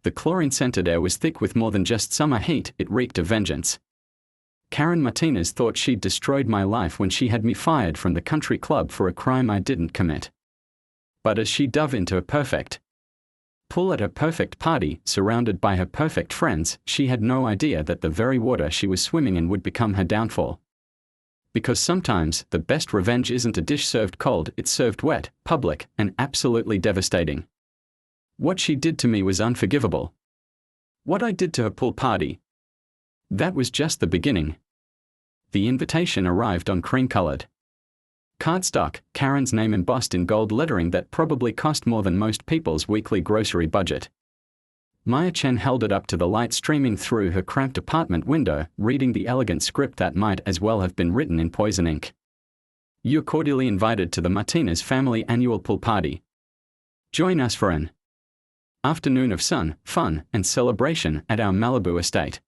The chlorine-scented air was thick with more than just summer heat, it reeked of vengeance. Karen Martinez thought she'd destroyed my life when she had me fired from the country club for a crime I didn't commit. But as she dove into a perfect pool at her perfect party, surrounded by her perfect friends, she had no idea that the very water she was swimming in would become her downfall. Because sometimes, the best revenge isn't a dish served cold, it's served wet, public, and absolutely devastating. What she did to me was unforgivable. What I did to her pool party, that was just the beginning. The invitation arrived on cream-colored cardstock, Karen's name embossed in gold lettering that probably cost more than most people's weekly grocery budget. Maya Chen held it up to the light streaming through her cramped apartment window, reading the elegant script that might as well have been written in poison ink. You're cordially invited to the Martinez family annual pool party. Join us for an afternoon of sun, fun, and celebration at our Malibu estate.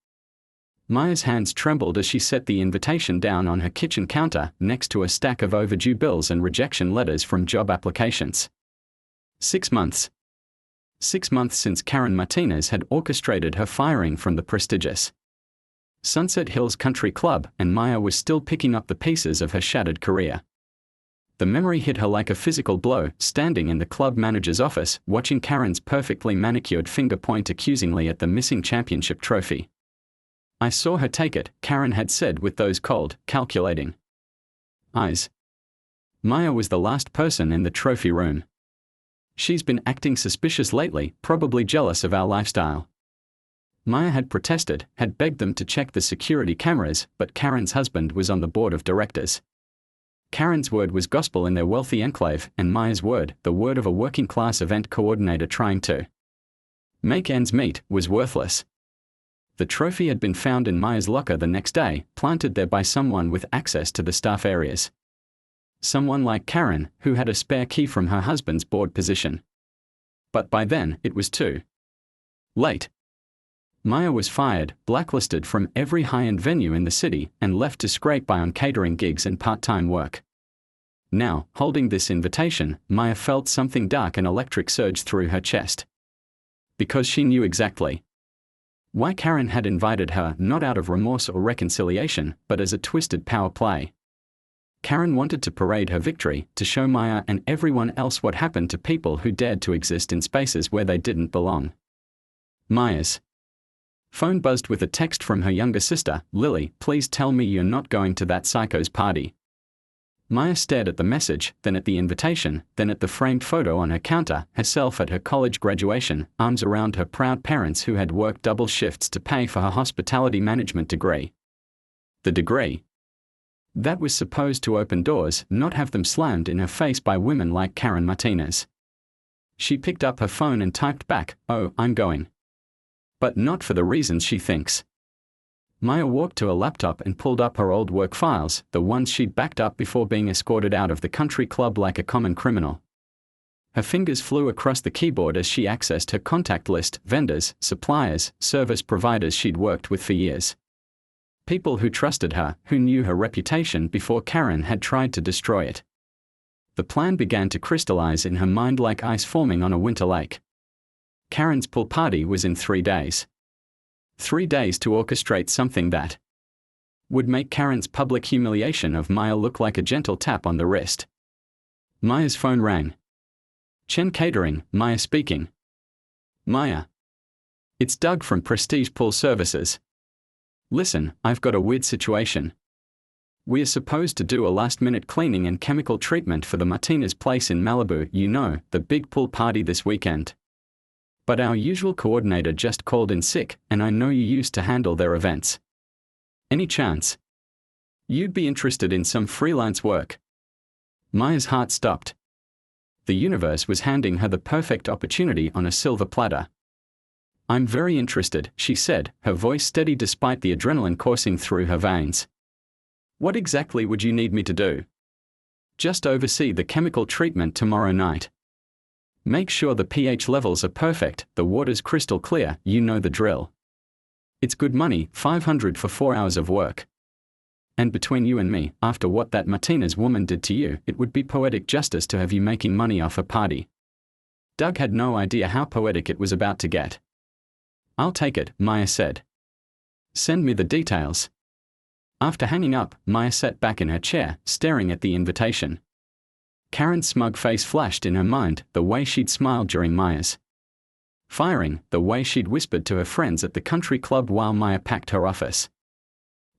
Maya's hands trembled as she set the invitation down on her kitchen counter, next to a stack of overdue bills and rejection letters from job applications. 6 months. 6 months since Karen Martinez had orchestrated her firing from the prestigious Sunset Hills Country Club, and Maya was still picking up the pieces of her shattered career. The memory hit her like a physical blow, standing in the club manager's office, watching Karen's perfectly manicured finger point accusingly at the missing championship trophy. I saw her take it, Karen had said with those cold, calculating eyes. Maya was the last person in the trophy room. She's been acting suspicious lately, probably jealous of our lifestyle. Maya had protested, had begged them to check the security cameras, but Karen's husband was on the board of directors. Karen's word was gospel in their wealthy enclave, and Maya's word, the word of a working-class event coordinator trying to make ends meet, was worthless. The trophy had been found in Maya's locker the next day, planted there by someone with access to the staff areas. Someone like Karen, who had a spare key from her husband's board position. But by then, it was too late. Maya was fired, blacklisted from every high-end venue in the city, and left to scrape by on catering gigs and part-time work. Now, holding this invitation, Maya felt something dark and electric surge through her chest. Because she knew exactly why Karen had invited her, not out of remorse or reconciliation, but as a twisted power play. Karen wanted to parade her victory, to show Maya and everyone else what happened to people who dared to exist in spaces where they didn't belong. Maya's phone buzzed with a text from her younger sister, Lily, please tell me you're not going to that psycho's party. Maya stared at the message, then at the invitation, then at the framed photo on her counter, herself at her college graduation, arms around her proud parents who had worked double shifts to pay for her hospitality management degree. The degree that was supposed to open doors, not have them slammed in her face by women like Karen Martinez. She picked up her phone and typed back, "Oh, I'm going." But not for the reasons she thinks. Maya walked to a laptop and pulled up her old work files, the ones she'd backed up before being escorted out of the country club like a common criminal. Her fingers flew across the keyboard as she accessed her contact list, vendors, suppliers, service providers she'd worked with for years. People who trusted her, who knew her reputation before Karen had tried to destroy it. The plan began to crystallize in her mind like ice forming on a winter lake. Karen's pool party was in 3 days. 3 days to orchestrate something that would make Karen's public humiliation of Maya look like a gentle tap on the wrist. Maya's phone rang. Chen Catering, Maya speaking. Maya. It's Doug from Prestige Pool Services. Listen, I've got a weird situation. We are supposed to do a last-minute cleaning and chemical treatment for the Martinez place in Malibu, you know, the big pool party this weekend. But our usual coordinator just called in sick, and I know you used to handle their events. Any chance you'd be interested in some freelance work? Maya's heart stopped. The universe was handing her the perfect opportunity on a silver platter. I'm very interested, she said, her voice steady despite the adrenaline coursing through her veins. What exactly would you need me to do? Just oversee the chemical treatment tomorrow night. Make sure the pH levels are perfect, the water's crystal clear, you know the drill. It's good money, $500 for 4 hours of work. And between you and me, after what that Martinez woman did to you, it would be poetic justice to have you making money off a party. Doug had no idea how poetic it was about to get. "I'll take it," Maya said. "Send me the details." After hanging up, Maya sat back in her chair, staring at the invitation. Karen's smug face flashed in her mind, the way she'd smiled during Maya's firing, the way she'd whispered to her friends at the country club while Maya packed her office.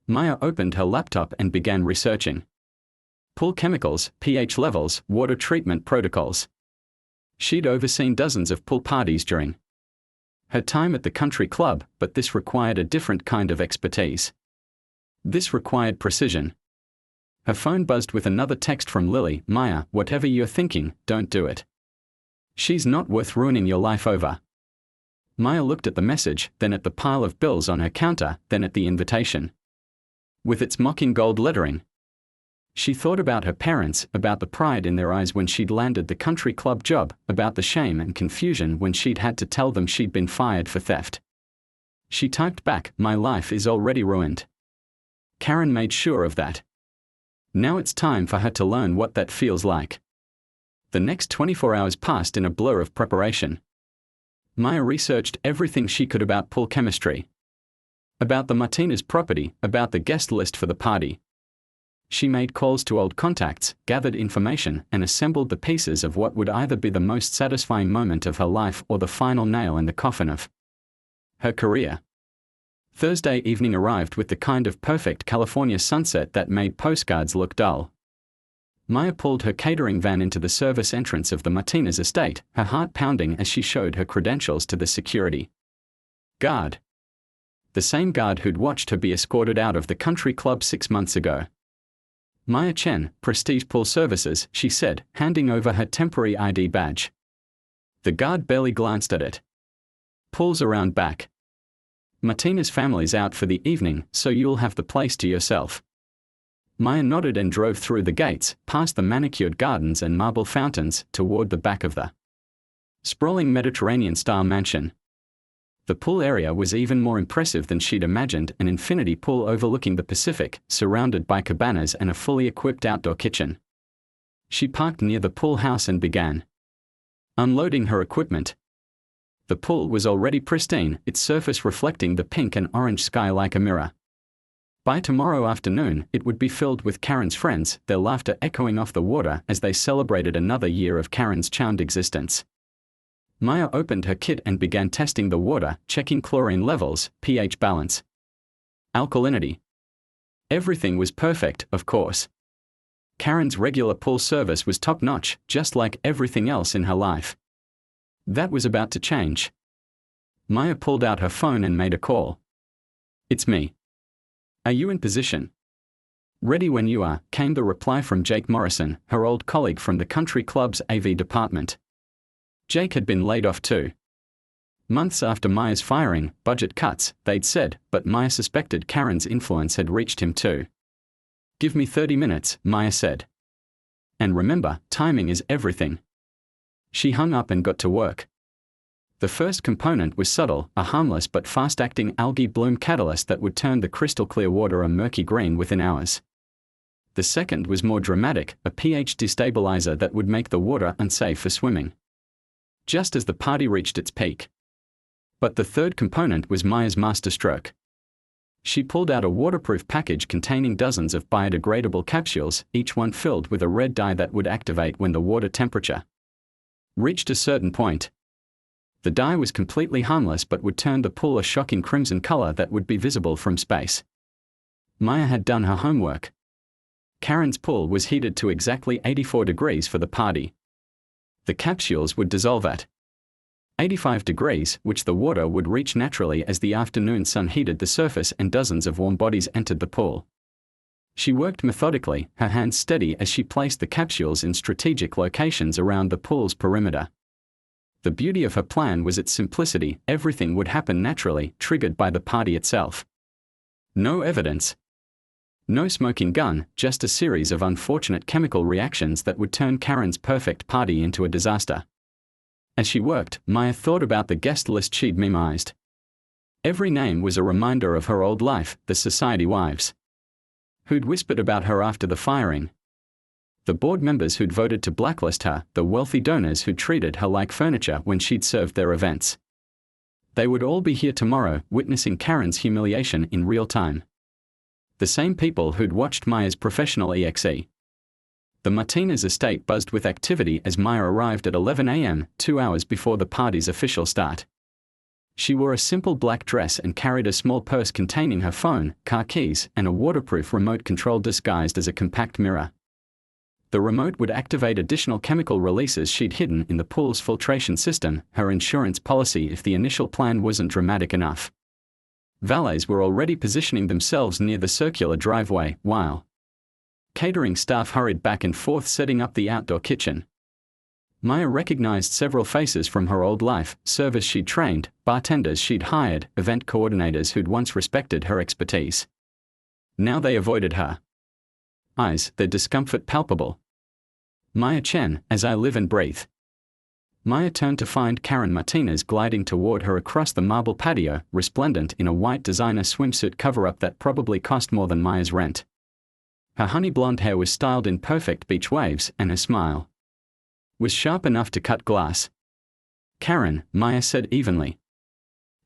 Maya opened her laptop and began researching. Pool chemicals, pH levels, water treatment protocols. She'd overseen dozens of pool parties during her time at the country club, but this required a different kind of expertise. This required precision. Her phone buzzed with another text from Lily. "Maya, whatever you're thinking, don't do it. She's not worth ruining your life over." Maya looked at the message, then at the pile of bills on her counter, then at the invitation with its mocking gold lettering. She thought about her parents, about the pride in their eyes when she'd landed the country club job, about the shame and confusion when she'd had to tell them she'd been fired for theft. She typed back, "My life is already ruined." Karen made sure of that. Now it's time for her to learn what that feels like. The next 24 hours passed in a blur of preparation. Maya researched everything she could about pool chemistry, about the Martinez property, about the guest list for the party. She made calls to old contacts, gathered information, and assembled the pieces of what would either be the most satisfying moment of her life or the final nail in the coffin of her career. Thursday evening arrived with the kind of perfect California sunset that made postcards look dull. Maya pulled her catering van into the service entrance of the Martinez estate, her heart pounding as she showed her credentials to the security guard. The same guard who'd watched her be escorted out of the country club 6 months ago. "Maya Chen, Prestige Pool Services," she said, handing over her temporary ID badge. The guard barely glanced at it. "Pool's around back. Martinez family's out for the evening, so you'll have the place to yourself." Maya nodded and drove through the gates, past the manicured gardens and marble fountains, toward the back of the sprawling Mediterranean-style mansion. The pool area was even more impressive than she'd imagined, an infinity pool overlooking the Pacific, surrounded by cabanas and a fully equipped outdoor kitchen. She parked near the pool house and began unloading her equipment. The pool was already pristine, its surface reflecting the pink and orange sky like a mirror. By tomorrow afternoon, it would be filled with Karen's friends, their laughter echoing off the water as they celebrated another year of Karen's charmed existence. Maya opened her kit and began testing the water, checking chlorine levels, pH balance, alkalinity. Everything was perfect, of course. Karen's regular pool service was top-notch, just like everything else in her life. That was about to change. Maya pulled out her phone and made a call. "It's me. Are you in position?" "Ready when you are," came the reply from Jake Morrison, her old colleague from the country club's AV department. Jake had been laid off too. Months after Maya's firing, budget cuts, they'd said, but Maya suspected Karen's influence had reached him too. "Give me 30 minutes, Maya said. "And remember, timing is everything." She hung up and got to work. The first component was subtle, a harmless but fast-acting algae bloom catalyst that would turn the crystal-clear water a murky green within hours. The second was more dramatic, a pH destabilizer that would make the water unsafe for swimming, just as the party reached its peak. But the third component was Maya's masterstroke. She pulled out a waterproof package containing dozens of biodegradable capsules, each one filled with a red dye that would activate when the water temperature reached a certain point. The dye was completely harmless but would turn the pool a shocking crimson color that would be visible from space. Maya had done her homework. Karen's pool was heated to exactly 84 degrees for the party. The capsules would dissolve at 85 degrees, which the water would reach naturally as the afternoon sun heated the surface and dozens of warm bodies entered the pool. She worked methodically, her hands steady as she placed the capsules in strategic locations around the pool's perimeter. The beauty of her plan was its simplicity, everything would happen naturally, triggered by the party itself. No evidence. No smoking gun, just a series of unfortunate chemical reactions that would turn Karen's perfect party into a disaster. As she worked, Maya thought about the guest list she'd memorized. Every name was a reminder of her old life, the society wives who'd whispered about her after the firing, the board members who'd voted to blacklist her, the wealthy donors who treated her like furniture when she'd served their events. They would all be here tomorrow, witnessing Karen's humiliation in real time. The same people who'd watched Maya's professional EXE. The Martinez estate buzzed with activity as Maya arrived at 11 a.m., 2 hours before the party's official start. She wore a simple black dress and carried a small purse containing her phone, car keys, and a waterproof remote control disguised as a compact mirror. The remote would activate additional chemical releases she'd hidden in the pool's filtration system, her insurance policy if the initial plan wasn't dramatic enough. Valets were already positioning themselves near the circular driveway, while catering staff hurried back and forth setting up the outdoor kitchen. Maya recognized several faces from her old life: servers she'd trained, bartenders she'd hired, event coordinators who'd once respected her expertise. Now they avoided her eyes, their discomfort palpable. Maya Chen, as I live and breathe. Maya turned to find Karen Martinez gliding toward her across the marble patio, resplendent in a white designer swimsuit cover-up that probably cost more than Maya's rent. Her honey blonde hair was styled in perfect beach waves, and her smile was sharp enough to cut glass. Karen, Maya said evenly.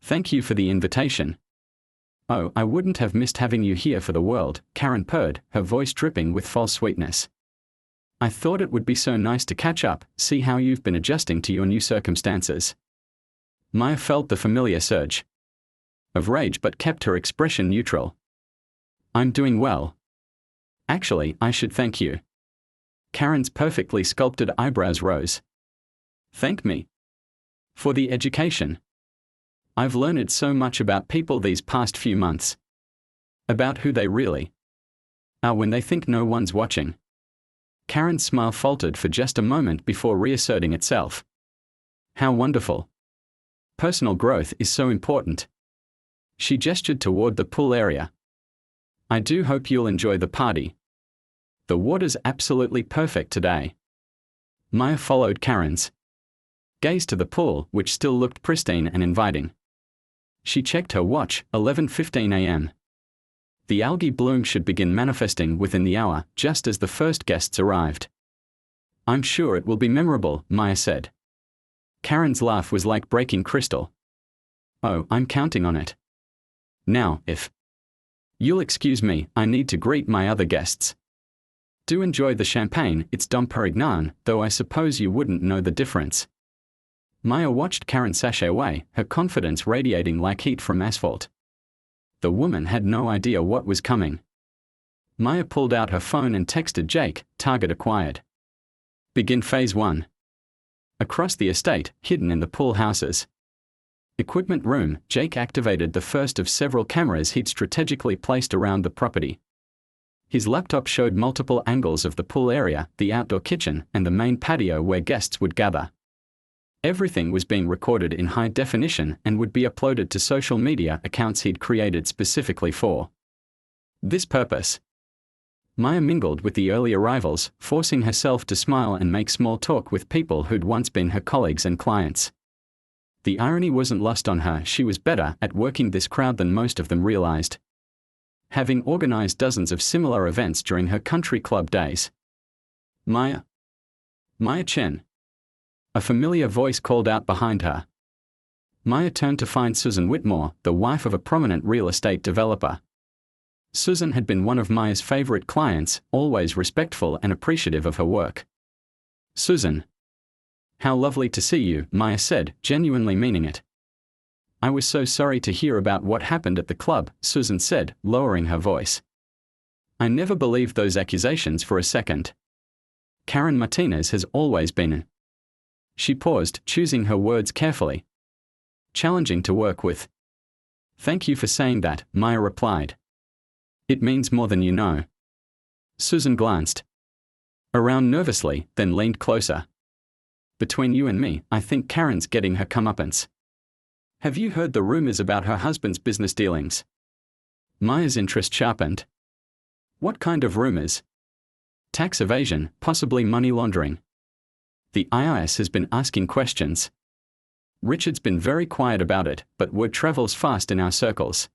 Thank you for the invitation. Oh, I wouldn't have missed having you here for the world, Karen purred, her voice dripping with false sweetness. I thought it would be so nice to catch up, see how you've been adjusting to your new circumstances. Maya felt the familiar surge of rage but kept her expression neutral. I'm doing well. Actually, I should thank you. Karen's perfectly sculpted eyebrows rose. Thank me for the education. I've learned so much about people these past few months. About who they really are when they think no one's watching. Karen's smile faltered for just a moment before reasserting itself. How wonderful. Personal growth is so important. She gestured toward the pool area. I do hope you'll enjoy the party. The water's absolutely perfect today. Maya followed Karen's gaze to the pool, which still looked pristine and inviting. She checked her watch, 11:15 a.m. The algae bloom should begin manifesting within the hour, just as the first guests arrived. I'm sure it will be memorable, Maya said. Karen's laugh was like breaking crystal. Oh, I'm counting on it. Now, if you'll excuse me, I need to greet my other guests. Do enjoy the champagne, it's Dom Perignon, though I suppose you wouldn't know the difference. Maya watched Karen sashay away, her confidence radiating like heat from asphalt. The woman had no idea what was coming. Maya pulled out her phone and texted Jake, target acquired. Begin phase 1. Across the estate, hidden in the pool houses equipment room, Jake activated the first of several cameras he'd strategically placed around the property. His laptop showed multiple angles of the pool area, the outdoor kitchen, and the main patio where guests would gather. Everything was being recorded in high definition and would be uploaded to social media accounts he'd created specifically for this purpose. Maya mingled with the early arrivals, forcing herself to smile and make small talk with people who'd once been her colleagues and clients. The irony wasn't lost on her, she was better at working this crowd than most of them realized, having organized dozens of similar events during her country club days. Maya Chen. A familiar voice called out behind her. Maya turned to find Susan Whitmore, the wife of a prominent real estate developer. Susan had been one of Maya's favorite clients, always respectful and appreciative of her work. Susan. How lovely to see you, Maya said, genuinely meaning it. I was so sorry to hear about what happened at the club, Susan said, lowering her voice. I never believed those accusations for a second. Karen Martinez has always been. She paused, choosing her words carefully. Challenging to work with. Thank you for saying that, Maya replied. It means more than you know. Susan glanced around nervously, then leaned closer. Between you and me, I think Karen's getting her comeuppance. Have you heard the rumors about her husband's business dealings? Maya's interest sharpened. What kind of rumors? Tax evasion, possibly money laundering. The IRS has been asking questions. Richard's been very quiet about it, but word travels fast in our circles.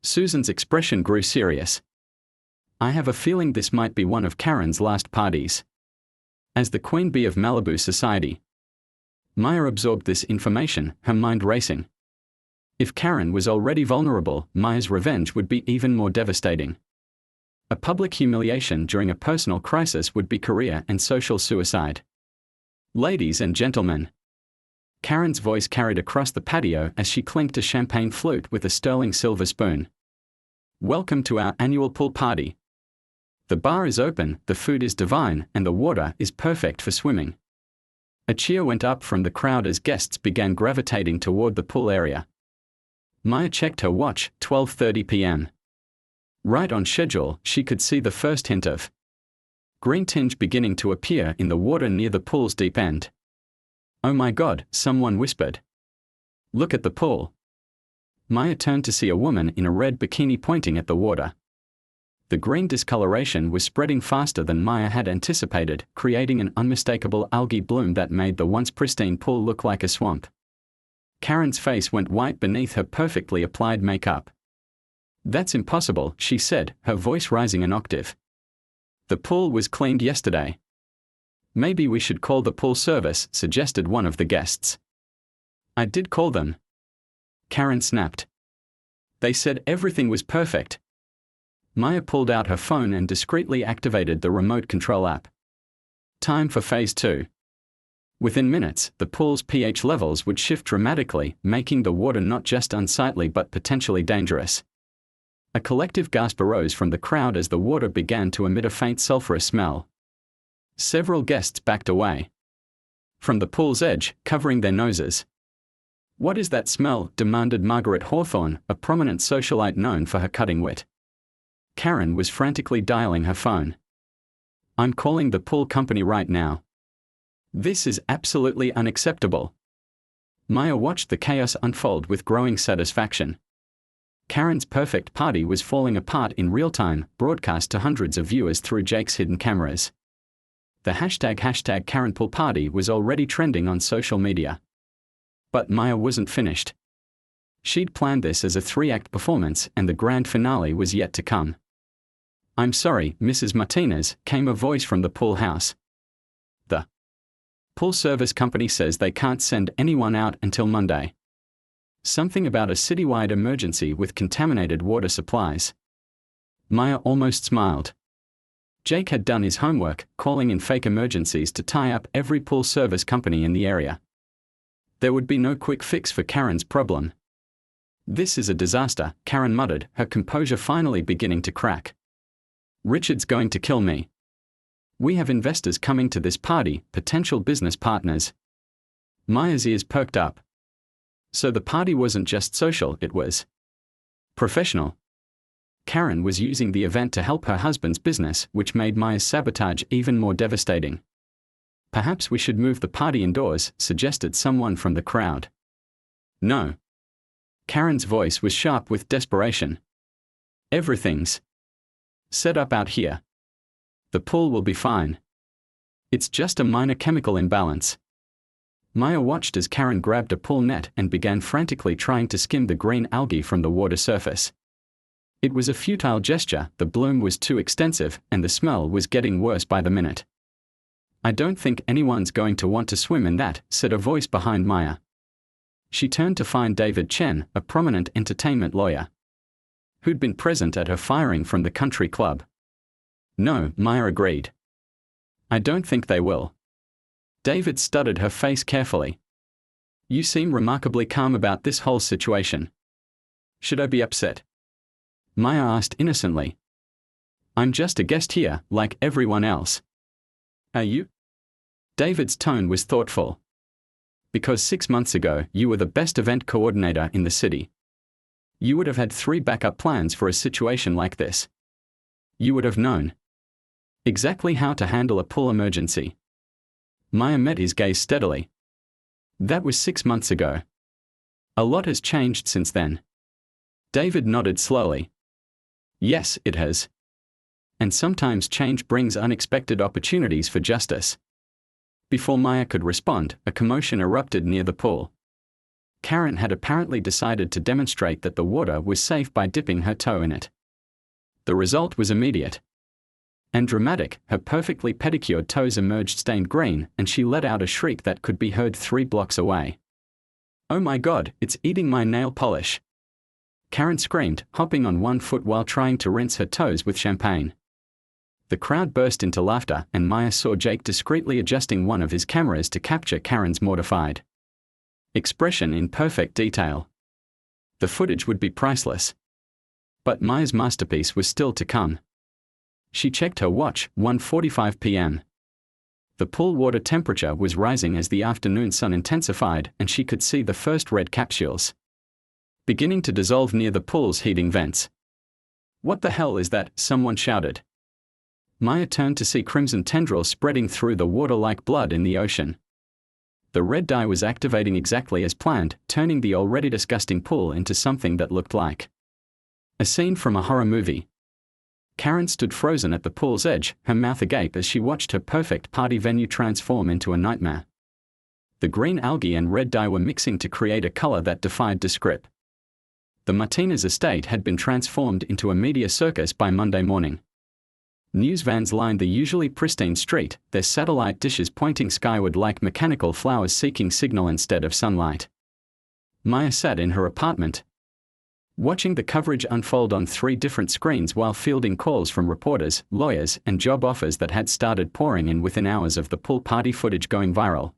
Susan's expression grew serious. I have a feeling this might be one of Karen's last parties. As the queen bee of Malibu society. Maya absorbed this information, her mind racing. If Karen was already vulnerable, Maya's revenge would be even more devastating. A public humiliation during a personal crisis would be career and social suicide. Ladies and gentlemen. Karen's voice carried across the patio as she clinked a champagne flute with a sterling silver spoon. Welcome to our annual pool party. The bar is open, the food is divine, and the water is perfect for swimming. A cheer went up from the crowd as guests began gravitating toward the pool area. Maya checked her watch, 12:30 p.m. Right on schedule, she could see the first hint of green tinge beginning to appear in the water near the pool's deep end. Oh my God, someone whispered. Look at the pool. Maya turned to see a woman in a red bikini pointing at the water. The green discoloration was spreading faster than Maya had anticipated, creating an unmistakable algae bloom that made the once pristine pool look like a swamp. Karen's face went white beneath her perfectly applied makeup. That's impossible, she said, her voice rising an octave. The pool was cleaned yesterday. Maybe we should call the pool service, suggested one of the guests. I did call them. Karen snapped. They said everything was perfect. Maya pulled out her phone and discreetly activated the remote control app. Time for phase 2. Within minutes, the pool's pH levels would shift dramatically, making the water not just unsightly but potentially dangerous. A collective gasp arose from the crowd as the water began to emit a faint sulfurous smell. Several guests backed away from the pool's edge, covering their noses. What is that smell? Demanded Margaret Hawthorne, a prominent socialite known for her cutting wit. Karen was frantically dialing her phone. I'm calling the pool company right now. This is absolutely unacceptable. Maya watched the chaos unfold with growing satisfaction. Karen's perfect party was falling apart in real time, broadcast to hundreds of viewers through Jake's hidden cameras. The hashtag #KarenPoolParty was already trending on social media. But Maya wasn't finished. She'd planned this as a 3-act performance, and the grand finale was yet to come. I'm sorry, Mrs. Martinez, came a voice from the pool house. The pool service company says they can't send anyone out until Monday. Something about a citywide emergency with contaminated water supplies. Maya almost smiled. Jake had done his homework, calling in fake emergencies to tie up every pool service company in the area. There would be no quick fix for Karen's problem. This is a disaster, Karen muttered, her composure finally beginning to crack. Richard's going to kill me. We have investors coming to this party, potential business partners. Maya's ears perked up. So the party wasn't just social, it was professional. Karen was using the event to help her husband's business, which made Maya's sabotage even more devastating. Perhaps we should move the party indoors, suggested someone from the crowd. No. Karen's voice was sharp with desperation. Everything's set up out here. The pool will be fine. It's just a minor chemical imbalance. Maya watched as Karen grabbed a pool net and began frantically trying to skim the green algae from the water surface. It was a futile gesture, the bloom was too extensive, and the smell was getting worse by the minute. I don't think anyone's going to want to swim in that, said a voice behind Maya. She turned to find David Chen, a prominent entertainment lawyer, who'd been present at her firing from the country club. No, Maya agreed. I don't think they will. David studied her face carefully. You seem remarkably calm about this whole situation. Should I be upset? Maya asked innocently. I'm just a guest here, like everyone else. Are you? David's tone was thoughtful. Because 6 months ago, you were the best event coordinator in the city. You would have had 3 backup plans for a situation like this. You would have known exactly how to handle a pool emergency. Maya met his gaze steadily. That was 6 months ago. A lot has changed since then. David nodded slowly. Yes, it has. And sometimes change brings unexpected opportunities for justice. Before Maya could respond, a commotion erupted near the pool. Karen had apparently decided to demonstrate that the water was safe by dipping her toe in it. The result was immediate and dramatic. Her perfectly pedicured toes emerged stained green, and she let out a shriek that could be heard 3 blocks away. "Oh my God, it's eating my nail polish!" Karen screamed, hopping on one foot while trying to rinse her toes with champagne. The crowd burst into laughter, and Maya saw Jake discreetly adjusting one of his cameras to capture Karen's mortified expression in perfect detail. The footage would be priceless. But Maya's masterpiece was still to come. She checked her watch, 1:45 p.m. The pool water temperature was rising as the afternoon sun intensified, and she could see the first red capsules beginning to dissolve near the pool's heating vents. "What the hell is that?" someone shouted. Maya turned to see crimson tendrils spreading through the water like blood in the ocean. The red dye was activating exactly as planned, turning the already disgusting pool into something that looked like a scene from a horror movie. Karen stood frozen at the pool's edge, her mouth agape as she watched her perfect party venue transform into a nightmare. The green algae and red dye were mixing to create a color that defied description. The Martinez estate had been transformed into a media circus by Monday morning. News vans lined the usually pristine street, their satellite dishes pointing skyward like mechanical flowers seeking signal instead of sunlight. Maya sat in her apartment, watching the coverage unfold on 3 different screens while fielding calls from reporters, lawyers, and job offers that had started pouring in within hours of the pool party footage going viral.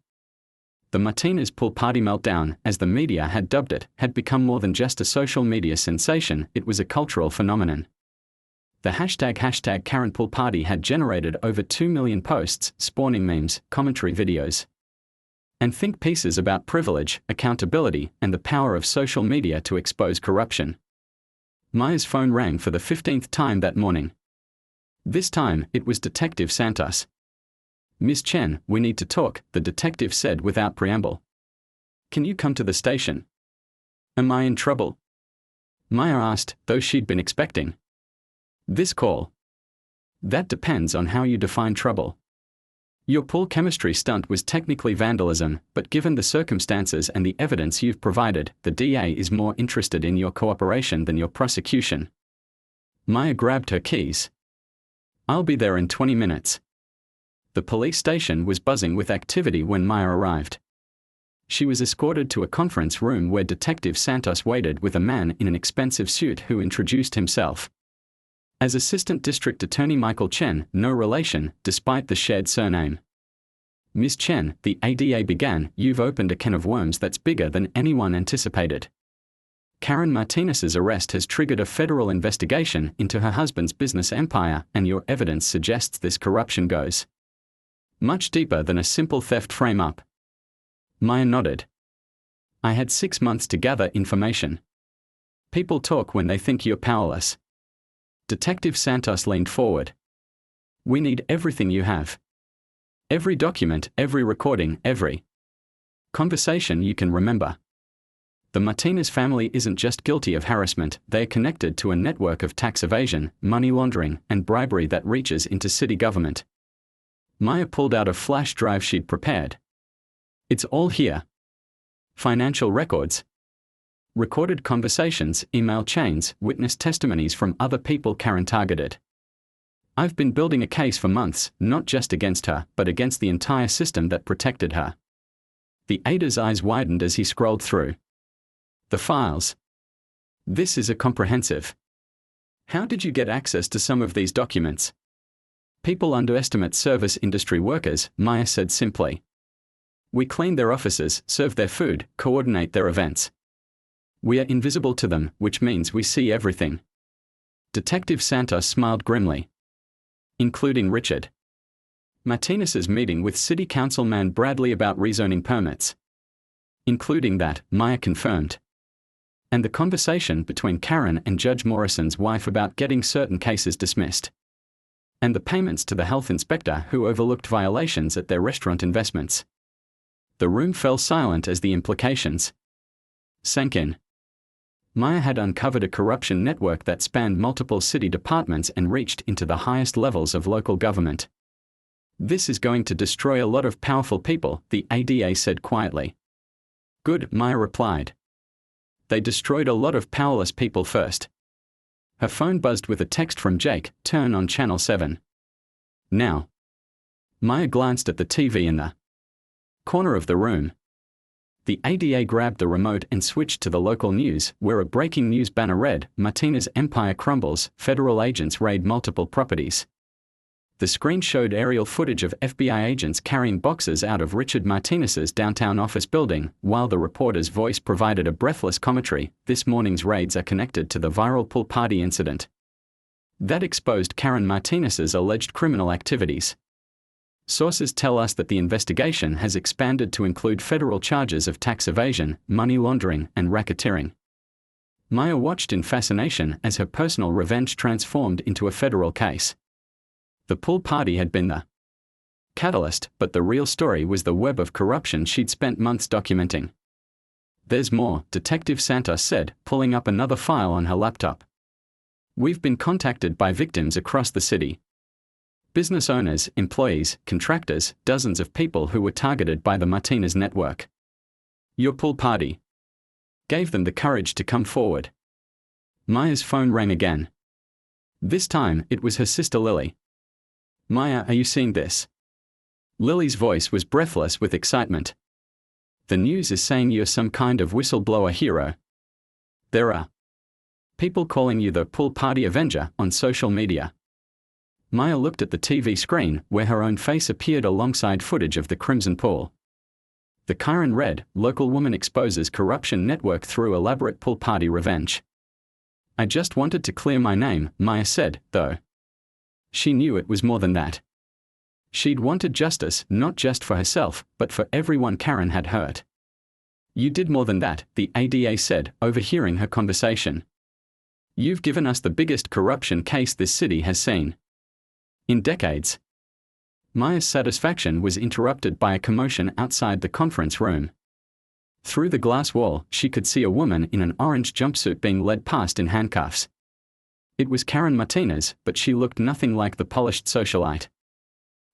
The Martinez pool party meltdown, as the media had dubbed it, had become more than just a social media sensation, it was a cultural phenomenon. The hashtag Karen Pool Party had generated over 2 million posts, spawning memes, commentary videos, and think pieces about privilege, accountability, and the power of social media to expose corruption. Maya's phone rang for the 15th time that morning. This time, it was Detective Santos. "Miss Chen, we need to talk," the detective said without preamble. "Can you come to the station?" "Am I in trouble?" Maya asked, though she'd been expecting this call. "That depends on how you define trouble. Your pool chemistry stunt was technically vandalism, but given the circumstances and the evidence you've provided, the DA is more interested in your cooperation than your prosecution." Maya grabbed her keys. "I'll be there in 20 minutes. The police station was buzzing with activity when Maya arrived. She was escorted to a conference room where Detective Santos waited with a man in an expensive suit who introduced himself as Assistant District Attorney Michael Chen, no relation, despite the shared surname. "Miss Chen," the ADA began, "you've opened a can of worms that's bigger than anyone anticipated. Karen Martinez's arrest has triggered a federal investigation into her husband's business empire, and your evidence suggests this corruption goes much deeper than a simple theft frame-up." Maya nodded. "I had 6 months to gather information. People talk when they think you're powerless." Detective Santos leaned forward. "We need everything you have. Every document, every recording, every conversation you can remember. The Martinez family isn't just guilty of harassment, they're connected to a network of tax evasion, money laundering, and bribery that reaches into city government." Maya pulled out a flash drive she'd prepared. "It's all here. Financial records, recorded conversations, email chains, witness testimonies from other people Karen targeted. I've been building a case for months, not just against her, but against the entire system that protected her." The ADA's eyes widened as he scrolled through the files. "This is a comprehensive. How did you get access to some of these documents?" "People underestimate service industry workers," Maya said simply. "We clean their offices, serve their food, coordinate their events. We are invisible to them, which means we see everything." Detective Santos smiled grimly. "Including Richard Martinez's meeting with City Councilman Bradley about rezoning permits." "Including that," Maya confirmed. "And the conversation between Karen and Judge Morrison's wife about getting certain cases dismissed. And the payments to the health inspector who overlooked violations at their restaurant investments." The room fell silent as the implications sank in. Maya had uncovered a corruption network that spanned multiple city departments and reached into the highest levels of local government. "This is going to destroy a lot of powerful people," the ADA said quietly. "Good," Maya replied. "They destroyed a lot of powerless people first." Her phone buzzed with a text from Jake, "Turn on Channel 7. Now." Maya glanced at the TV in the corner of the room. The ADA grabbed the remote and switched to the local news, where a breaking news banner read, "Martinez empire crumbles, federal agents raid multiple properties." The screen showed aerial footage of FBI agents carrying boxes out of Richard Martinez's downtown office building, while the reporter's voice provided a breathless commentary. This morning's raids are connected to the viral pool party incident that exposed Karen Martinez's alleged criminal activities. Sources tell us that the investigation has expanded to include federal charges of tax evasion, money laundering, and racketeering. Maya watched in fascination as her personal revenge transformed into a federal case. The pool party had been the catalyst, but the real story was the web of corruption she'd spent months documenting. "There's more," Detective Santos said, pulling up another file on her laptop. "We've been contacted by victims across the city. Business owners, employees, contractors, dozens of people who were targeted by the Martinez network. Your pool party gave them the courage to come forward." Maya's phone rang again. This time, it was her sister Lily. "Maya, are you seeing this?" Lily's voice was breathless with excitement. "The news is saying you're some kind of whistleblower hero. There are people calling you the pool party avenger on social media." Maya looked at the TV screen, where her own face appeared alongside footage of the Crimson Pool. The Chiron read, "Local woman exposes corruption network through elaborate pool party revenge." "I just wanted to clear my name," Maya said, though she knew it was more than that. She'd wanted justice, not just for herself, but for everyone Karen had hurt. "You did more than that," the ADA said, overhearing her conversation. "You've given us the biggest corruption case this city has seen in decades." Maya's satisfaction was interrupted by a commotion outside the conference room. Through the glass wall, she could see a woman in an orange jumpsuit being led past in handcuffs. It was Karen Martinez, but she looked nothing like the polished socialite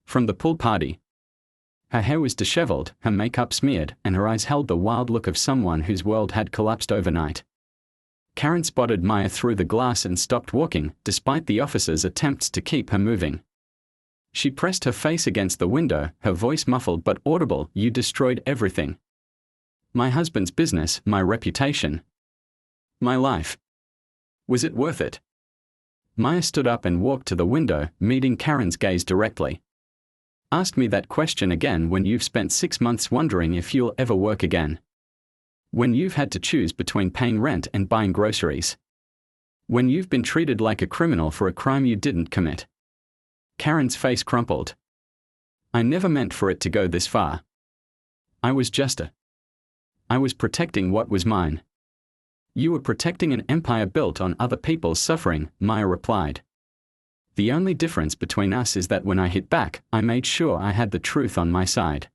from the pool party. Her hair was disheveled, her makeup smeared, and her eyes held the wild look of someone whose world had collapsed overnight. Karen spotted Maya through the glass and stopped walking, despite the officer's attempts to keep her moving. She pressed her face against the window, her voice muffled but audible. "You destroyed everything. My husband's business, my reputation, my life. Was it worth it?" Maya stood up and walked to the window, meeting Karen's gaze directly. "Ask me that question again when you've spent 6 months wondering if you'll ever work again. When you've had to choose between paying rent and buying groceries. When you've been treated like a criminal for a crime you didn't commit." Karen's face crumpled. "I never meant for it to go this far. I was protecting what was mine." "You were protecting an empire built on other people's suffering," Maya replied. "The only difference between us is that when I hit back, I made sure I had the truth on my side."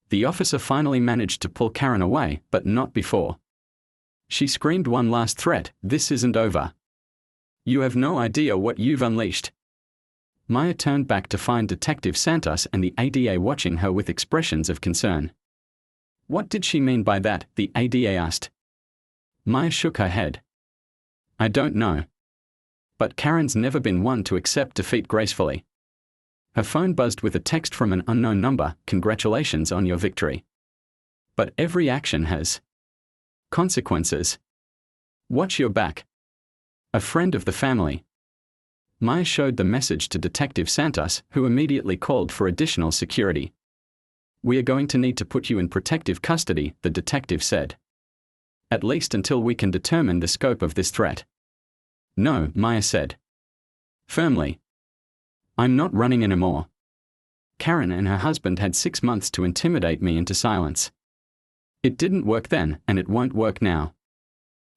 The officer finally managed to pull Karen away, but not before she screamed one last threat, "This isn't over. You have no idea what you've unleashed." Maya turned back to find Detective Santos and the ADA watching her with expressions of concern. "What did she mean by that?" the ADA asked. Maya shook her head. "I don't know. But Karen's never been one to accept defeat gracefully." Her phone buzzed with a text from an unknown number, "Congratulations on your victory. But every action has consequences. Watch your back. A friend of the family." Maya showed the message to Detective Santos, who immediately called for additional security. "We are going to need to put you in protective custody," the detective said. "At least until we can determine the scope of this threat." "No," Maya said firmly. "I'm not running anymore. Karen and her husband had 6 months to intimidate me into silence. It didn't work then, and it won't work now."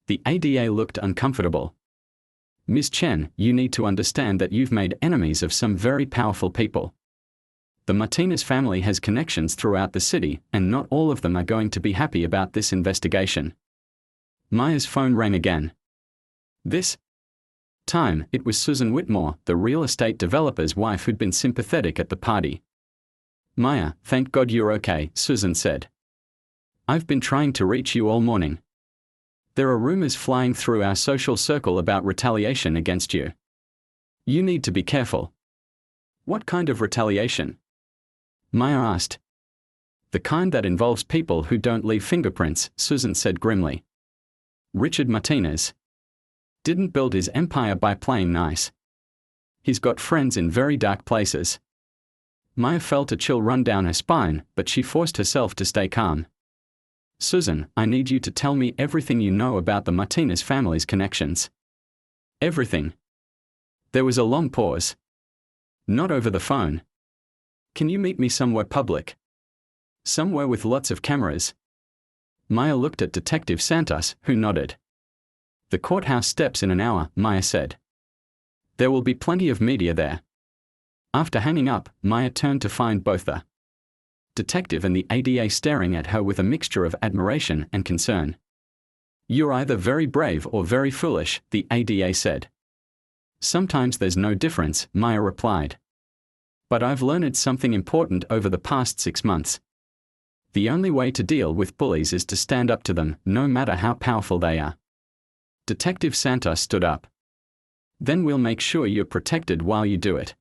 The ADA looked uncomfortable. "Ms. Chen, you need to understand that you've made enemies of some very powerful people. The Martinez family has connections throughout the city, and not all of them are going to be happy about this investigation." Maya's phone rang again. This time, it was Susan Whitmore, the real estate developer's wife who'd been sympathetic at the party. "Maya, thank God you're okay," Susan said. "I've been trying to reach you all morning. There are rumors flying through our social circle about retaliation against you. You need to be careful." "What kind of retaliation?" Maya asked. The kind that involves people who don't leave fingerprints, Susan said grimly. Richard Martinez didn't build his empire by playing nice. He's got friends in very dark places. Maya felt a chill run down her spine, but she forced herself to stay calm. Susan, I need you to tell me everything you know about the Martinez family's connections. Everything. There was a long pause. Not over the phone. Can you meet me somewhere public? Somewhere with lots of cameras. Maya looked at Detective Santos, who nodded. The courthouse steps in an hour, Maya said. There will be plenty of media there. After hanging up, Maya turned to find both the detective and the ADA staring at her with a mixture of admiration and concern. You're either very brave or very foolish, the ADA said. Sometimes there's no difference, Maya replied. But I've learned something important over the past 6 months. The only way to deal with bullies is to stand up to them, no matter how powerful they are. Detective Santos stood up. Then we'll make sure you're protected while you do it.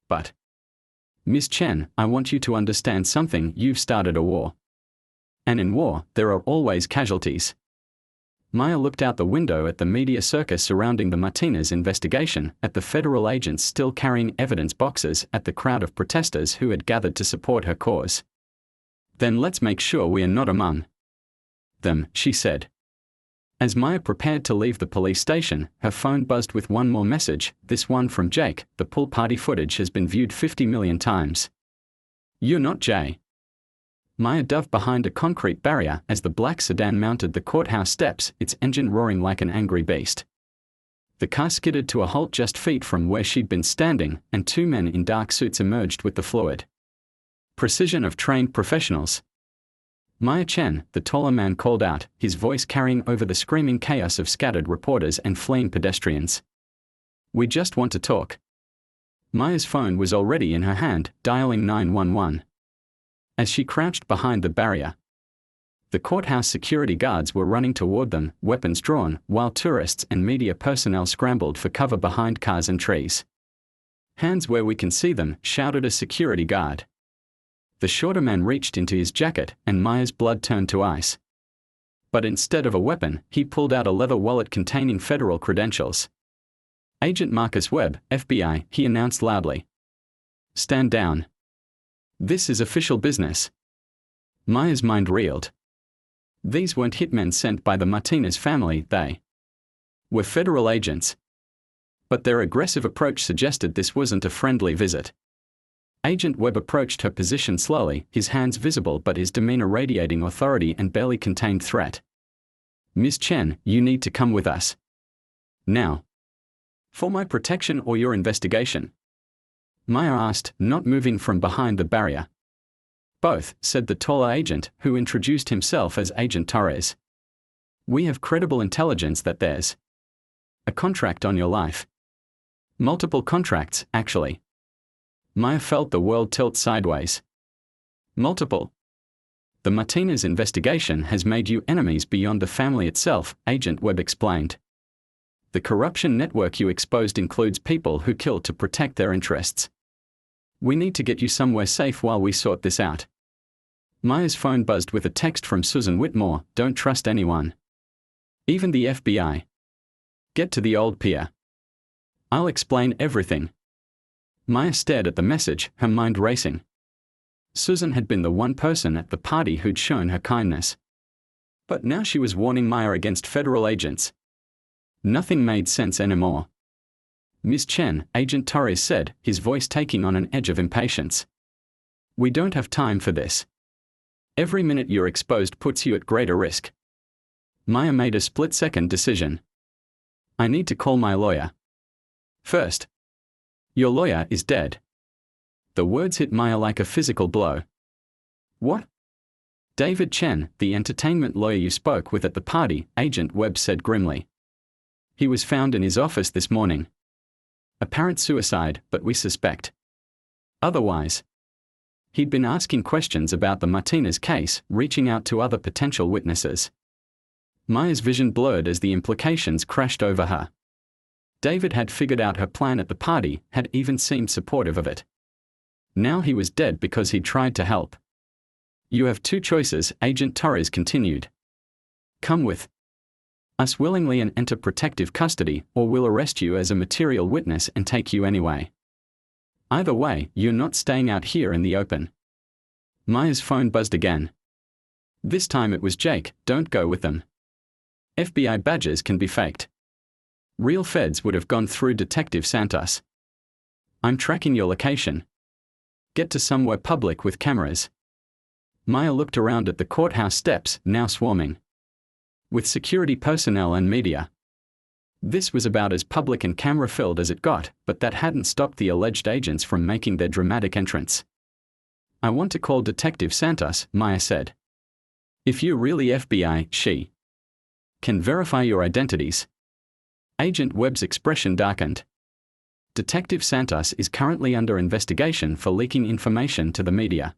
But, Miss Chen, I want you to understand something. You've started a war. And in war, there are always casualties. Maya looked out the window at the media circus surrounding the Martinez investigation, at the federal agents still carrying evidence boxes, at the crowd of protesters who had gathered to support her cause. Then let's make sure we are not among them, she said. As Maya prepared to leave the police station, her phone buzzed with one more message, this one from Jake. The pool party footage has been viewed 50 million times. You're not Jay. Maya dove behind a concrete barrier as the black sedan mounted the courthouse steps, its engine roaring like an angry beast. The car skidded to a halt just feet from where she'd been standing, and 2 men in dark suits emerged with the fluid precision of trained professionals. Maya Chen, the taller man called out, his voice carrying over the screaming chaos of scattered reporters and fleeing pedestrians. We just want to talk. Maya's phone was already in her hand, dialing 911. As she crouched behind the barrier, the courthouse security guards were running toward them, weapons drawn, while tourists and media personnel scrambled for cover behind cars and trees. Hands where we can see them, shouted a security guard. The shorter man reached into his jacket, and Maya's blood turned to ice. But instead of a weapon, he pulled out a leather wallet containing federal credentials. Agent Marcus Webb, FBI, he announced loudly. Stand down. This is official business. Maya's mind reeled. These weren't hitmen sent by the Martinez family, they were federal agents. But their aggressive approach suggested this wasn't a friendly visit. Agent Webb approached her position slowly, his hands visible but his demeanor radiating authority and barely contained threat. Miss Chen, you need to come with us. Now. For my protection or your investigation? Maya asked, not moving from behind the barrier. Both, said the taller agent, who introduced himself as Agent Torres. We have credible intelligence that there's a contract on your life. Multiple contracts, actually. Maya felt the world tilt sideways. Multiple. The Martinez investigation has made you enemies beyond the family itself, Agent Webb explained. The corruption network you exposed includes people who kill to protect their interests. We need to get you somewhere safe while we sort this out. Maya's phone buzzed with a text from Susan Whitmore, don't trust anyone. Even the FBI. Get to the old pier. I'll explain everything. Maya stared at the message, her mind racing. Susan had been the one person at the party who'd shown her kindness. But now she was warning Maya against federal agents. Nothing made sense anymore. Miss Chen, Agent Torres said, his voice taking on an edge of impatience. We don't have time for this. Every minute you're exposed puts you at greater risk. Maya made a split-second decision. I need to call my lawyer. First. Your lawyer is dead. The words hit Maya like a physical blow. What? David Chen, the entertainment lawyer you spoke with at the party, Agent Webb said grimly. He was found in his office this morning. Apparent suicide, but we suspect otherwise. He'd been asking questions about the Martinez case, reaching out to other potential witnesses. Maya's vision blurred as the implications crashed over her. David had figured out her plan at the party, had even seemed supportive of it. Now he was dead because he'd tried to help. You have two choices, Agent Torres continued. Come with us willingly and enter protective custody, or we'll arrest you as a material witness and take you anyway. Either way, you're not staying out here in the open. Maya's phone buzzed again. This time it was Jake. Don't go with them. FBI badges can be faked. Real feds would have gone through Detective Santos. I'm tracking your location. Get to somewhere public with cameras. Maya looked around at the courthouse steps, now swarming with security personnel and media. This was about as public and camera-filled as it got, but that hadn't stopped the alleged agents from making their dramatic entrance. I want to call Detective Santos, Maya said. If you're really FBI, she can verify your identities. Agent Webb's expression darkened. Detective Santos is currently under investigation for leaking information to the media.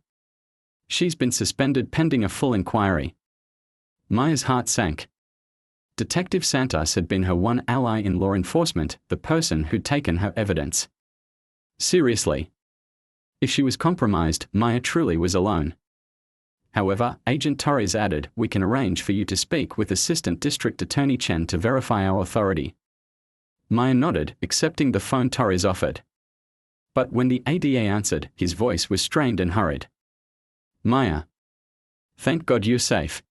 She's been suspended pending a full inquiry. Maya's heart sank. Detective Santos had been her one ally in law enforcement, the person who'd taken her evidence seriously. If she was compromised, Maya truly was alone. However, Agent Torres added, we can arrange for you to speak with Assistant District Attorney Chen to verify our authority. Maya nodded, accepting the phone Torres offered. But when the ADA answered, his voice was strained and hurried. Maya. Thank God you're safe.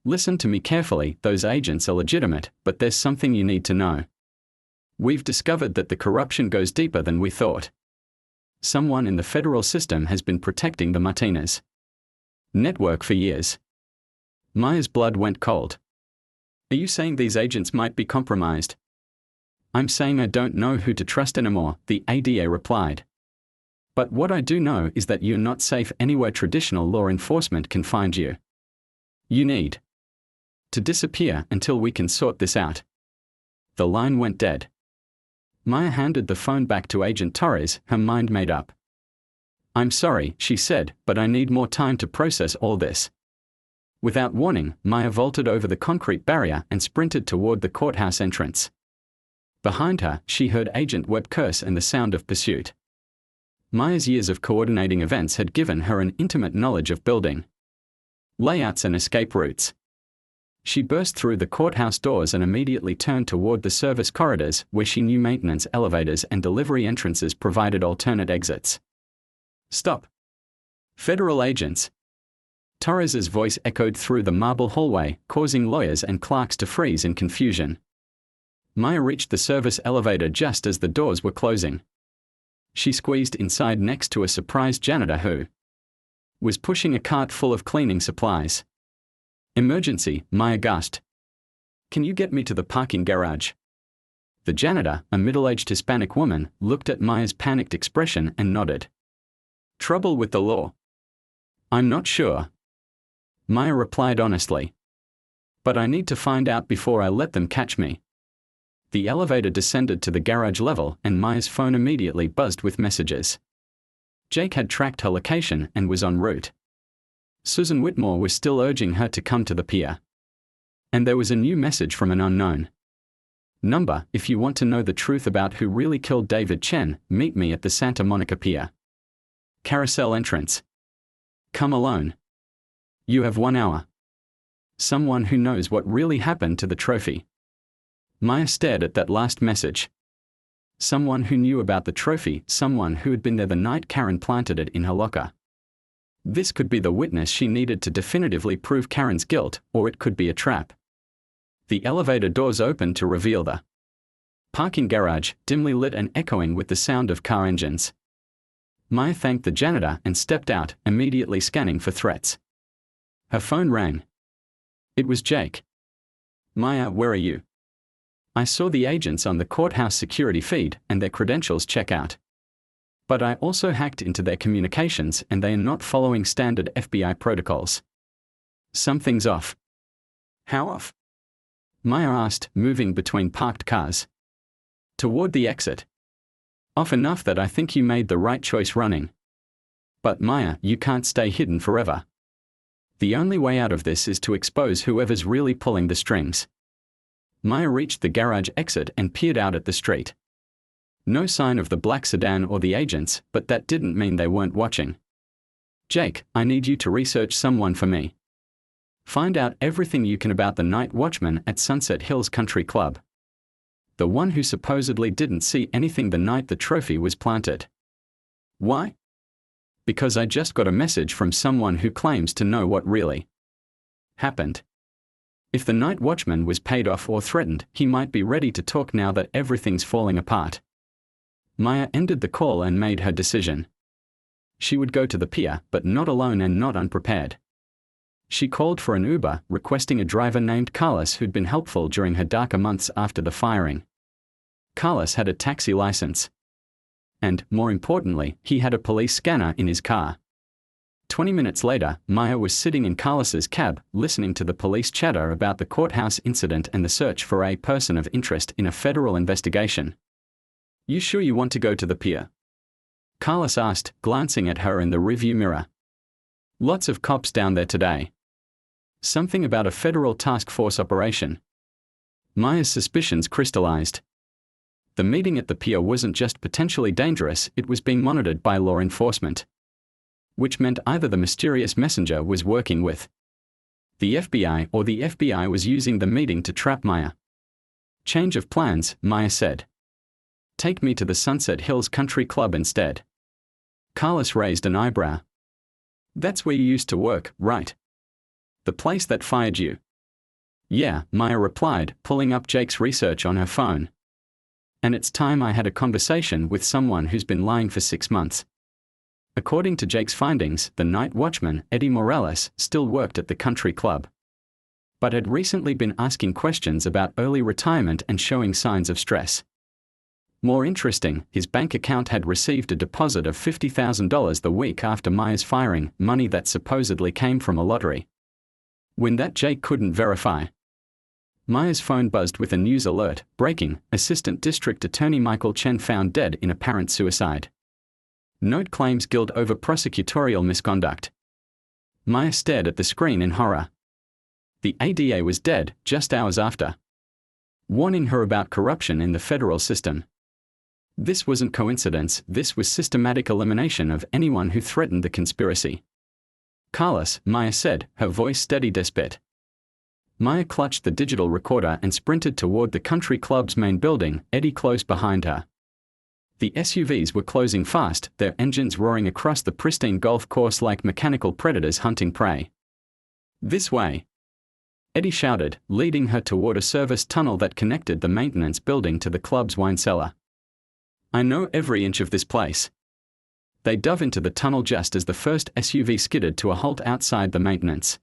Listen to me carefully, those agents are legitimate, but there's something you need to know. We've discovered that the corruption goes deeper than we thought. Someone in the federal system has been protecting the Martinez network for years. Maya's blood went cold. Are you saying these agents might be compromised? I'm saying I don't know who to trust anymore, the ADA replied. But what I do know is that you're not safe anywhere traditional law enforcement can find you. You need to disappear until we can sort this out. The line went dead. Maya handed the phone back to Agent Torres, her mind made up. I'm sorry, she said, but I need more time to process all this. Without warning, Maya vaulted over the concrete barrier and sprinted toward the courthouse entrance. Behind her, she heard Agent Webb curse and the sound of pursuit. Maya's years of coordinating events had given her an intimate knowledge of building layouts and escape routes. She burst through the courthouse doors and immediately turned toward the service corridors, where she knew maintenance elevators and delivery entrances provided alternate exits. Stop. Federal agents. Torres's voice echoed through the marble hallway, causing lawyers and clerks to freeze in confusion. Maya reached the service elevator just as the doors were closing. She squeezed inside next to a surprised janitor who was pushing a cart full of cleaning supplies. Emergency, Maya gasped. Can you get me to the parking garage? The janitor, a middle-aged Hispanic woman, looked at Maya's panicked expression and nodded. Trouble with the law? I'm not sure. Maya replied honestly. But I need to find out before I let them catch me. The elevator descended to the garage level and Maya's phone immediately buzzed with messages. Jake had tracked her location and was en route. Susan Whitmore was still urging her to come to the pier. And there was a new message from an unknown number. If you want to know the truth about who really killed David Chen, meet me at the Santa Monica Pier. Carousel entrance. Come alone. You have 1 hour. Someone who knows what really happened to the trophy. Maya stared at that last message. Someone who knew about the trophy, someone who had been there the night Karen planted it in her locker. This could be the witness she needed to definitively prove Karen's guilt, or it could be a trap. The elevator doors opened to reveal the parking garage, dimly lit and echoing with the sound of car engines. Maya thanked the janitor and stepped out, immediately scanning for threats. Her phone rang. It was Jake. Maya, where are you? I saw the agents on the courthouse security feed and their credentials check out. But I also hacked into their communications and they are not following standard FBI protocols. Something's off. How off? Maya asked, moving between parked cars. Toward the exit. Off enough that I think you made the right choice running. But Maya, you can't stay hidden forever. The only way out of this is to expose whoever's really pulling the strings. Maya reached the garage exit and peered out at the street. No sign of the black sedan or the agents, but that didn't mean they weren't watching. Jake, I need you to research someone for me. Find out everything you can about the night watchman at Sunset Hills Country Club. The one who supposedly didn't see anything the night the trophy was planted. Why? Because I just got a message from someone who claims to know what really happened. If the night watchman was paid off or threatened, he might be ready to talk now that everything's falling apart. Maya ended the call and made her decision. She would go to the pier, but not alone and not unprepared. She called for an Uber, requesting a driver named Carlos who'd been helpful during her darker months after the firing. Carlos had a taxi license. And, more importantly, he had a police scanner in his car. 20 minutes later, Maya was sitting in Carlos's cab, listening to the police chatter about the courthouse incident and the search for a person of interest in a federal investigation. You sure you want to go to the pier? Carlos asked, glancing at her in the rearview mirror. Lots of cops down there today. Something about a federal task force operation. Maya's suspicions crystallized. The meeting at the pier wasn't just potentially dangerous, it was being monitored by law enforcement. Which meant either the mysterious messenger was working with the FBI or the FBI was using the meeting to trap Maya. Change of plans, Maya said. Take me to the Sunset Hills Country Club instead. Carlos raised an eyebrow. That's where you used to work, right? The place that fired you. Yeah, Maya replied, pulling up Jake's research on her phone. And it's time I had a conversation with someone who's been lying for 6 months. According to Jake's findings, the night watchman, Eddie Morales, still worked at the country club, but had recently been asking questions about early retirement and showing signs of stress. More interesting, his bank account had received a deposit of $50,000 the week after Maya's firing, money that supposedly came from a lottery. When that Jake couldn't verify. Maya's phone buzzed with a news alert, breaking, Assistant District Attorney Michael Chen found dead in apparent suicide. Note claims guilt over prosecutorial misconduct. Maya stared at the screen in horror. The ADA was dead just hours after, warning her about corruption in the federal system. This wasn't coincidence, this was systematic elimination of anyone who threatened the conspiracy. Carlos, Maya said, her voice steady despite. Maya clutched the digital recorder and sprinted toward the country club's main building, Eddie close behind her. The SUVs were closing fast, their engines roaring across the pristine golf course like mechanical predators hunting prey. This way, Eddie shouted, leading her toward a service tunnel that connected the maintenance building to the club's wine cellar. I know every inch of this place. They dove into the tunnel just as the first SUV skidded to a halt outside the maintenance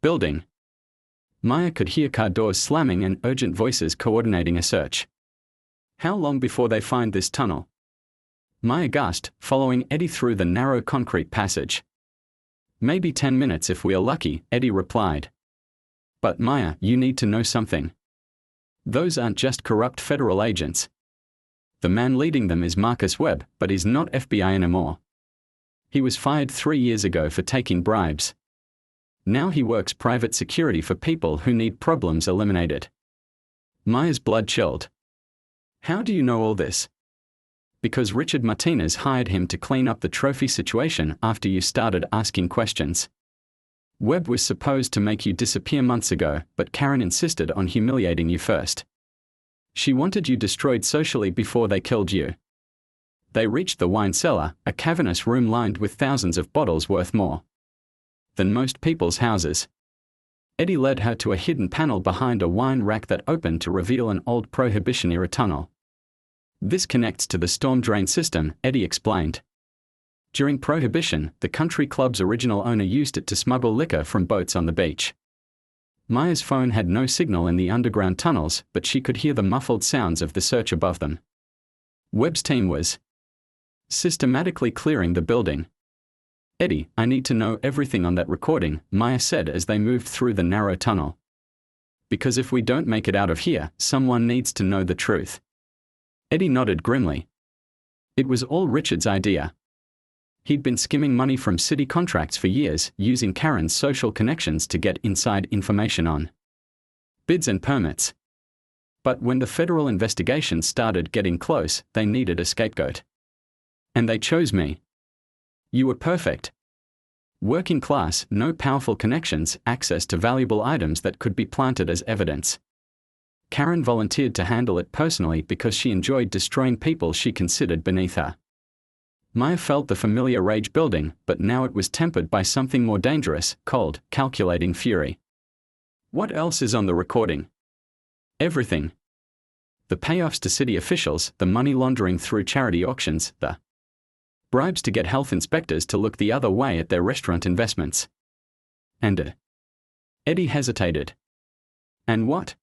building. Maya could hear car doors slamming and urgent voices coordinating a search. How long before they find this tunnel? Maya gasped, following Eddie through the narrow concrete passage. Maybe 10 minutes if we are lucky, Eddie replied. But Maya, you need to know something. Those aren't just corrupt federal agents. The man leading them is Marcus Webb, but he's not FBI anymore. He was fired 3 years ago for taking bribes. Now he works private security for people who need problems eliminated. Maya's blood chilled. How do you know all this? Because Richard Martinez hired him to clean up the trophy situation after you started asking questions. Webb was supposed to make you disappear months ago, but Karen insisted on humiliating you first. She wanted you destroyed socially before they killed you. They reached the wine cellar, a cavernous room lined with thousands of bottles worth more than most people's houses. Eddie led her to a hidden panel behind a wine rack that opened to reveal an old Prohibition-era tunnel. This connects to the storm drain system, Eddie explained. During Prohibition, the country club's original owner used it to smuggle liquor from boats on the beach. Maya's phone had no signal in the underground tunnels, but she could hear the muffled sounds of the search above them. Webb's team was systematically clearing the building. Eddie, I need to know everything on that recording, Maya said as they moved through the narrow tunnel. Because if we don't make it out of here, someone needs to know the truth. Eddie nodded grimly. It was all Richard's idea. He'd been skimming money from city contracts for years, using Karen's social connections to get inside information on bids and permits. But when the federal investigation started getting close, they needed a scapegoat. And they chose me. You were perfect. Working class, no powerful connections, access to valuable items that could be planted as evidence. Karen volunteered to handle it personally because she enjoyed destroying people she considered beneath her. Maya felt the familiar rage building, but now it was tempered by something more dangerous, cold, calculating fury. What else is on the recording? Everything. The payoffs to city officials, the money laundering through charity auctions, the bribes to get health inspectors to look the other way at their restaurant investments. And Eddie hesitated. And what?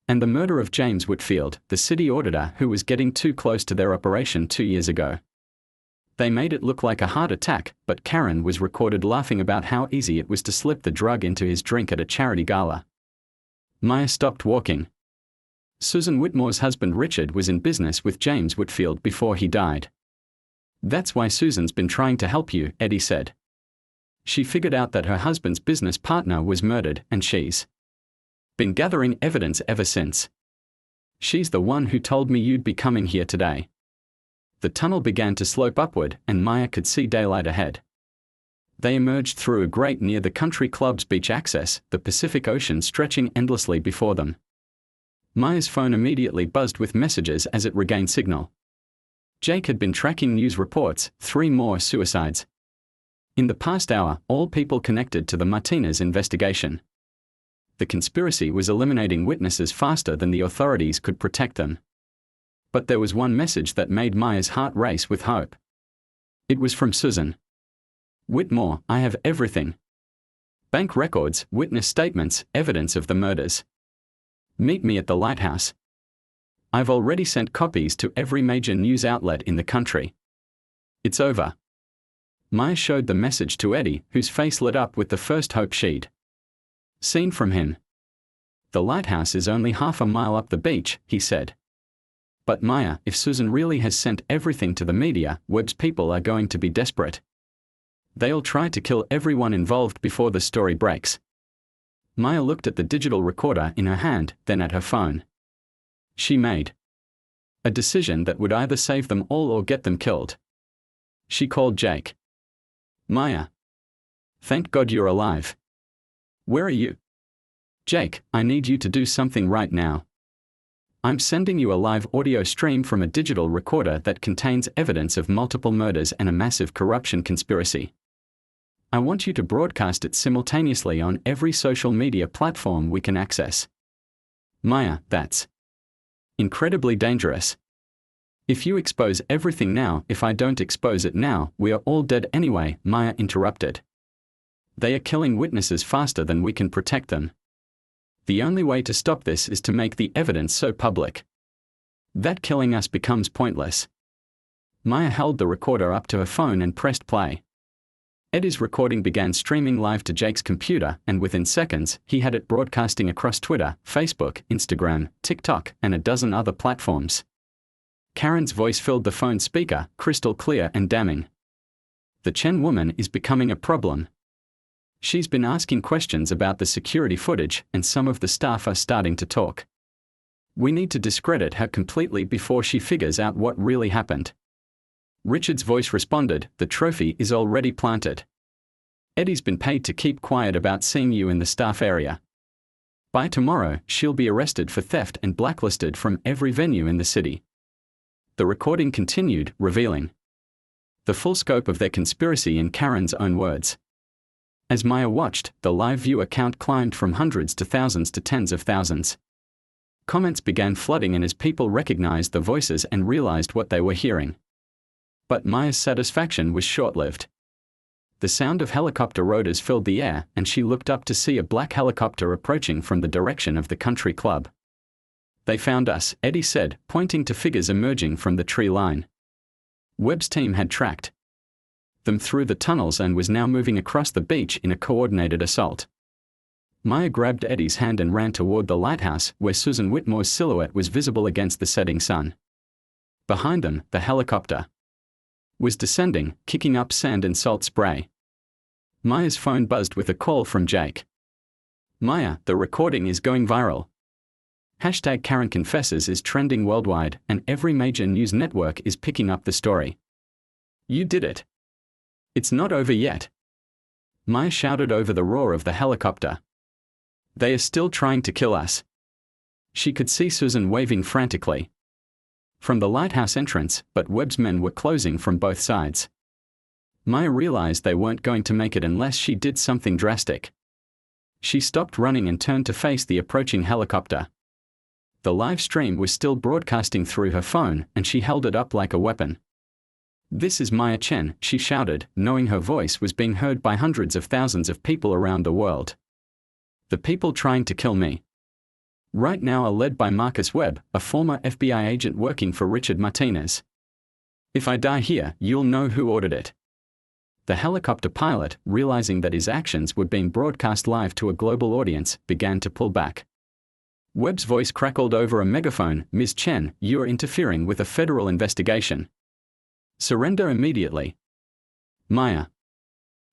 And the murder of James Whitfield, the city auditor who was getting too close to their operation 2 years ago. They made it look like a heart attack, but Karen was recorded laughing about how easy it was to slip the drug into his drink at a charity gala. Maya stopped walking. Susan Whitmore's husband Richard was in business with James Whitfield before he died. That's why Susan's been trying to help you, Eddie said. She figured out that her husband's business partner was murdered, and she's been gathering evidence ever since. She's the one who told me you'd be coming here today. The tunnel began to slope upward, and Maya could see daylight ahead. They emerged through a grate near the country club's beach access, the Pacific Ocean stretching endlessly before them. Maya's phone immediately buzzed with messages as it regained signal. Jake had been tracking news reports, 3 more suicides. In the past hour, all people connected to the Martinez investigation. The conspiracy was eliminating witnesses faster than the authorities could protect them. But there was one message that made Maya's heart race with hope. It was from Susan. Whitmore, I have everything. Bank records, witness statements, evidence of the murders. Meet me at the lighthouse. I've already sent copies to every major news outlet in the country. It's over. Maya showed the message to Eddie, whose face lit up with the first hope she'd seen from him. The lighthouse is only half a mile up the beach, he said. But Maya, if Susan really has sent everything to the media, Webb's people are going to be desperate. They'll try to kill everyone involved before the story breaks. Maya looked at the digital recorder in her hand, then at her phone. She made a decision that would either save them all or get them killed. She called Jake. Maya. Thank God you're alive. Where are you? Jake, I need you to do something right now. I'm sending you a live audio stream from a digital recorder that contains evidence of multiple murders and a massive corruption conspiracy. I want you to broadcast it simultaneously on every social media platform we can access. Maya, that's incredibly dangerous. If you expose everything now, if I don't expose it now, we are all dead anyway, Maya interrupted. They are killing witnesses faster than we can protect them. The only way to stop this is to make the evidence so public that killing us becomes pointless. Maya held the recorder up to her phone and pressed play. Eddie's recording began streaming live to Jake's computer, and within seconds, he had it broadcasting across Twitter, Facebook, Instagram, TikTok, and a dozen other platforms. Karen's voice filled the phone speaker, crystal clear and damning. The Chen woman is becoming a problem. She's been asking questions about the security footage, and some of the staff are starting to talk. We need to discredit her completely before she figures out what really happened. Richard's voice responded, the trophy is already planted. Eddie's been paid to keep quiet about seeing you in the staff area. By tomorrow, she'll be arrested for theft and blacklisted from every venue in the city. The recording continued, revealing the full scope of their conspiracy in Karen's own words. As Maya watched, the live viewer count climbed from hundreds to thousands to tens of thousands. Comments began flooding in as people recognized the voices and realized what they were hearing. But Maya's satisfaction was short-lived. The sound of helicopter rotors filled the air, and she looked up to see a black helicopter approaching from the direction of the country club. They found us, Eddie said, pointing to figures emerging from the tree line. Webb's team had tracked them through the tunnels and was now moving across the beach in a coordinated assault. Maya grabbed Eddie's hand and ran toward the lighthouse, where Susan Whitmore's silhouette was visible against the setting sun. Behind them, the helicopter was descending, kicking up sand and salt spray. Maya's phone buzzed with a call from Jake. Maya, the recording is going viral. Hashtag Karen Confesses is trending worldwide, and every major news network is picking up the story. You did it. It's not over yet. Maya shouted over the roar of the helicopter. They are still trying to kill us. She could see Susan waving frantically from the lighthouse entrance, but Webb's men were closing from both sides. Maya realized they weren't going to make it unless she did something drastic. She stopped running and turned to face the approaching helicopter. The live stream was still broadcasting through her phone, and she held it up like a weapon. "This is Maya Chen," she shouted, knowing her voice was being heard by hundreds of thousands of people around the world. "The people trying to kill me right now are led by Marcus Webb, a former FBI agent working for Richard Martinez. If I die here, you'll know who ordered it." The helicopter pilot, realizing that his actions were being broadcast live to a global audience, began to pull back. Webb's voice crackled over a megaphone. "Ms. Chen, you are interfering with a federal investigation. Surrender immediately." Maya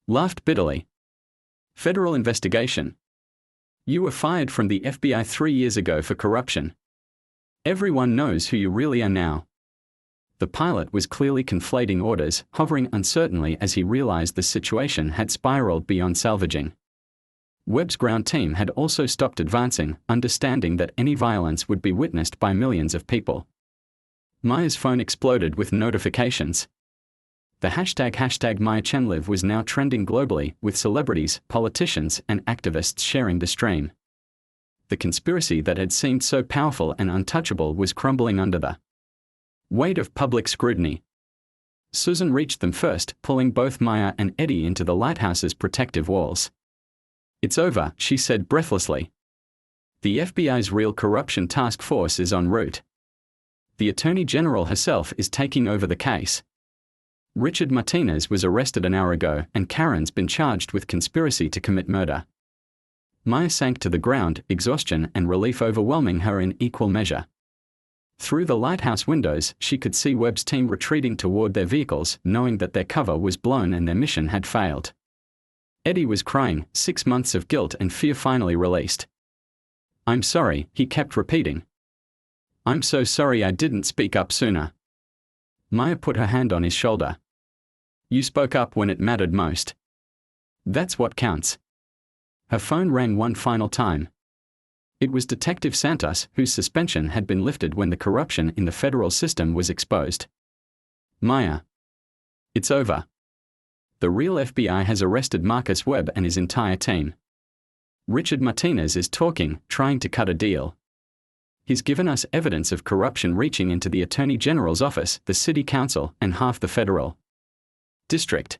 laughed bitterly. "Federal investigation? You were fired from the FBI 3 years ago for corruption. Everyone knows who you really are now." The pilot was clearly conflating orders, hovering uncertainly as he realized the situation had spiraled beyond salvaging. Webb's ground team had also stopped advancing, understanding that any violence would be witnessed by millions of people. Maya's phone exploded with notifications. The hashtag MayaChenLive was now trending globally, with celebrities, politicians, and activists sharing the stream. The conspiracy that had seemed so powerful and untouchable was crumbling under the weight of public scrutiny. Susan reached them first, pulling both Maya and Eddie into the lighthouse's protective walls. "It's over," she said breathlessly. "The FBI's Real Corruption Task Force is en route. The Attorney General herself is taking over the case. Richard Martinez was arrested an hour ago, and Karen's been charged with conspiracy to commit murder." Maya sank to the ground, exhaustion and relief overwhelming her in equal measure. Through the lighthouse windows, she could see Webb's team retreating toward their vehicles, knowing that their cover was blown and their mission had failed. Eddie was crying, 6 months of guilt and fear finally released. "I'm sorry," he kept repeating. "I'm so sorry I didn't speak up sooner." Maya put her hand on his shoulder. "You spoke up when it mattered most. That's what counts." Her phone rang one final time. It was Detective Santos, whose suspension had been lifted when the corruption in the federal system was exposed. "Maya, it's over. The real FBI has arrested Marcus Webb and his entire team. Richard Martinez is talking, trying to cut a deal. He's given us evidence of corruption reaching into the Attorney General's office, the City Council, and half the federal district.